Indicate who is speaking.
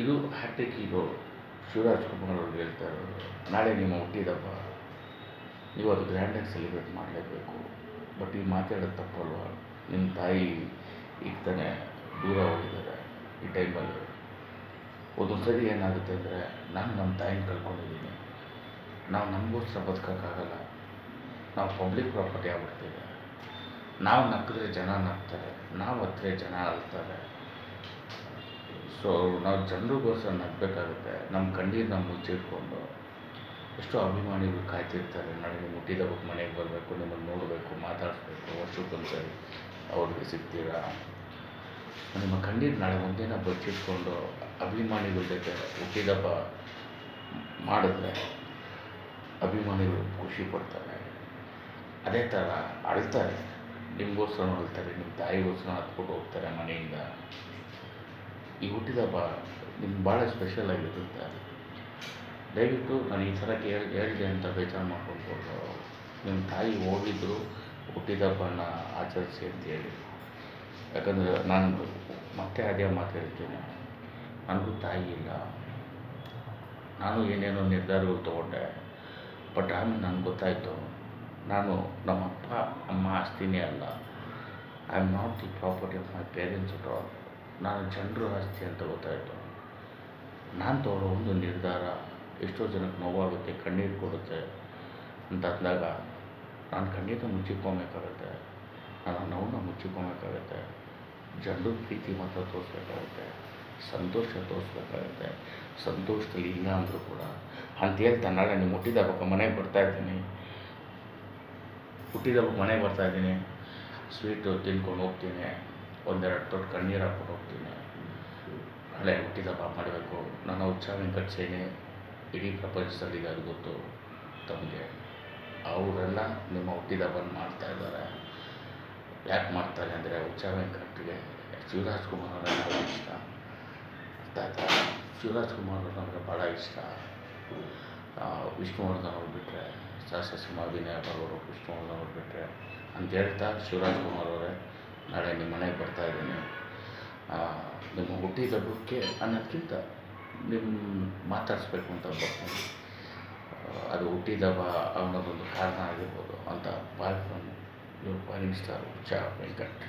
Speaker 1: ಇದು hat trick hero Shivraj Kumar ಅವ್ರು ಹೇಳ್ತಾ ಇರೋದು. ನಾಳೆ ನಿಮ್ಮ ಹುಟ್ಟಿದಬ್ಬ, ನೀವು ಅದು ಗ್ರ್ಯಾಂಡಾಗಿ ಸೆಲೆಬ್ರೇಟ್ ಮಾಡಲೇಬೇಕು. ಬಟ್ ಈ ಮಾತಾಡೋದು ತಪ್ಪಲ್ವ? ನಿಮ್ಮ ತಾಯಿ ಈಗ ತಾನೇ ದೂರ ಹೋಗಿದ್ದಾರೆ ಈ ಟೈಮಲ್ಲಿ. ಒಂದೊಂದು ಸರಿ ಏನಾಗುತ್ತೆ ಅಂದರೆ, ನಾನು ನಮ್ಮ ತಾಯಿನ ಕಳ್ಕೊಂಡಿದ್ದೀನಿ. ನಾವು ನಮಗೋಸ್ಕರ ಬದುಕೋಕ್ಕಾಗಲ್ಲ. ನಾವು ಪಬ್ಲಿಕ್ ಪ್ರಾಪರ್ಟಿ ಆಗ್ಬಿಡ್ತೀವಿ. ನಾವು ನಕ್ಕಿದ್ರೆ ಜನ ನಗ್ತಾರೆ, ನಾವು ಹತ್ತಿರ ಜನ ಅಳ್ತಾರೆ. ಸೊ ನಾವು ಜನರಿಗೋಸ್ಕರ ನಗಬೇಕಾಗುತ್ತೆ. ನಮ್ಮ ಕಣ್ಣೀರನ್ನ ಮುಚ್ಚಿಟ್ಕೊಂಡು ಎಷ್ಟೋ ಅಭಿಮಾನಿಗಳು ಕಾಯ್ತಿರ್ತಾರೆ, ನಾಳೆ ನಿಮ್ಮ ಹುಟ್ಟಿದಬ್ಬಕ್ಕೆ ಮನೆಗೆ ಬರಬೇಕು, ನಿಮ್ಮನ್ನು ನೋಡಬೇಕು, ಮಾತಾಡಿಸ್ಬೇಕು, ವರ್ಷಕ್ಕೊಂದ್ಸರಿ ಅವ್ರಿಗೆ ಸಿಗ್ತೀರಾ. ನಿಮ್ಮ ಕಣ್ಣೀರು ನಾಳೆ ಒಂದಿನ ಬಚ್ಚಿಟ್ಕೊಂಡು ಅಭಿಮಾನಿಗಳ ಜೊತೆ ಹುಟ್ಟಿದಬ್ಬ ಮಾಡಿದ್ರೆ ಅಭಿಮಾನಿಗಳು ಖುಷಿ ಪಡ್ತಾರೆ. ಅದೇ ಥರ ಅಳ್ತಾರೆ, ನಿಮಗೋಸ್ಕರ ಅಳ್ತಾರೆ, ನಿಮ್ಮ ತಾಯಿಗೋಸ್ಕರ ಹತ್ಕೊಂಡು ಹೋಗ್ತಾರೆ ಮನೆಯಿಂದ. ಈ ಹುಟ್ಟಿದಬ್ಬ ನಿಮ್ಗೆ ಭಾಳ ಸ್ಪೆಷಲ್ ಆಗಿರುತ್ತೆ. ದಯವಿಟ್ಟು ನಾನು ಈ ಥರ ಹೇಳಿದೆ ಅಂತ ಬೇಜಾರು ಮಾಡ್ಕೊಂಡು ನಿಮ್ಮ ತಾಯಿ ಹೋಗಿದ್ರು ಹುಟ್ಟಿದಬ್ಬನ ಆಚರಿಸಿ ಅಂತೇಳಿ. ಯಾಕಂದರೆ ನಾನು ಮತ್ತೆ ಅದೇ ಮಾತು ಹೇಳ್ತೀನಿ, ನನಗೂ ತಾಯಿ ಇಲ್ಲ. ನಾನು ಏನೇನೋ ನಿರ್ಧಾರಗಳು ತೊಗೊಂಡೆ. ಬಟ್ ಆಮೇಲೆ ನನಗೆ ಗೊತ್ತಾಯಿತು, ನಾನು ನಮ್ಮ ಅಪ್ಪ ಅಮ್ಮ ಆಸ್ತಿನೇ ಅಲ್ಲ. I am not the property of my parents at all. ನಾನು ಜನರ ಆಸ್ತಿ ಅಂತ ಗೊತ್ತಾಯಿತು. ನಾನು ತೊಗೊಳ್ಳೋ ಒಂದು ನಿರ್ಧಾರ ಎಷ್ಟೋ ಜನಕ್ಕೆ ನೋವಾಗುತ್ತೆ, ಕಣ್ಣೀರು ಕೊಡುತ್ತೆ ಅಂತ ಅಂದಾಗ ನಾನು ಕಣ್ಣೀರನ್ನ ಮುಚ್ಚಿಕೊಬೇಕಾಗತ್ತೆ, ನಾನು ನೋವನ್ನ ಮುಚ್ಚಿಕೊಬೇಕಾಗತ್ತೆ. ಜನರ ಪ್ರೀತಿ ಮಾತ್ರ ತೋರಿಸ್ಬೇಕಾಗುತ್ತೆ, ಸಂತೋಷ ತೋರಿಸ್ಬೇಕಾಗತ್ತೆ. ಸಂತೋಷದಲ್ಲಿ ಇಲ್ಲ ಅಂದರೂ ಕೂಡ ಅಂತ ಹೇಳ್ತಾ ನಾಳೆ ನಿಮ್ಮ ಹುಟ್ಟಿದಬ್ಬಕ್ಕೆ ಮನೆಗೆ ಬರ್ತಾಯಿದ್ದೀನಿ, ಹುಟ್ಟಿದಬ್ಬಕ್ಕೆ ಮನೆಗೆ ಬರ್ತಾಯಿದ್ದೀನಿ, ಸ್ವೀಟು ತಿನ್ಕೊಂಡು ಹೋಗ್ತೀನಿ, ಒಂದೆರಡು ತೊಟ್ಟು ಕಣ್ಣೀರು ಹಾಕ್ಕೊಂಡು ಹೋಗ್ತೀನಿ. ನಾಳೆ ಹುಟ್ಟಿದಬ್ಬ ಮಾಡಬೇಕು. ನಾನು ಉತ್ಸವ ವೆಂಕಟ್ ಸೇನೆ ಇಡೀ ಪ್ರಪಂಚದಲ್ಲಿ ಅದು ಗೊತ್ತು ತಮಗೆ. ಅವರೆಲ್ಲ ನಿಮ್ಮ ಹುಟ್ಟಿದಬ್ಬನ ಮಾಡ್ತಾಯಿದ್ದಾರೆ. ಯಾಕೆ ಮಾಡ್ತಾರೆ ಅಂದರೆ, ಉತ್ಸವ ವೆಂಕಟ್ಗೆ ಶಿವರಾಜ್ ಕುಮಾರ್ ಅವರ ಭಾಳ ಇಷ್ಟ. ಅರ್ಥ ಆಯ್ತಾ? ಶಿವರಾಜ್ ಕುಮಾರ್ ಅವ್ರಿಗೆ ಭಾಳ ಇಷ್ಟ. ವಿಷ್ಣುವರ್ಧನ್ ಅವ್ರು ಬಿಟ್ಟರೆ, ಸಹಸ್ರಸಿಂಹ ಅಭಿನಯ ಬರೋರು ವಿಷ್ಣುವರ್ಧನ್ ಅವ್ರು ಬಿಟ್ಟರೆ ಅಂತ ಹೇಳ್ತಾ, ಶಿವರಾಜ್ ಕುಮಾರ್ ಅವರೇ ನಾಳೆ ನಿಮ್ಮ ಮನೆಗೆ ಬರ್ತಾಯಿದ್ದೀನಿ. ನಿಮ್ಮ ಹುಟ್ಟಿದಬ್ಬಕ್ಕೆ ಅನ್ನೋದಕ್ಕಿಂತ ನಿಮ್ಮ ಮಾತಾಡಿಸ್ಬೇಕು ಅಂತ ಬರ್ತೀನಿ. ಅದು ಹುಟ್ಟಿದಬ್ಬ ಅನ್ನೋದೊಂದು ಕಾರಣ ಆಗಿರ್ಬೋದು ಅಂತ ಭಾಳ ಯುವರ್ ಫೈವ್ ಸ್ಟಾರ್ ಉತ್ಸವ ವೆಂಕಟ್.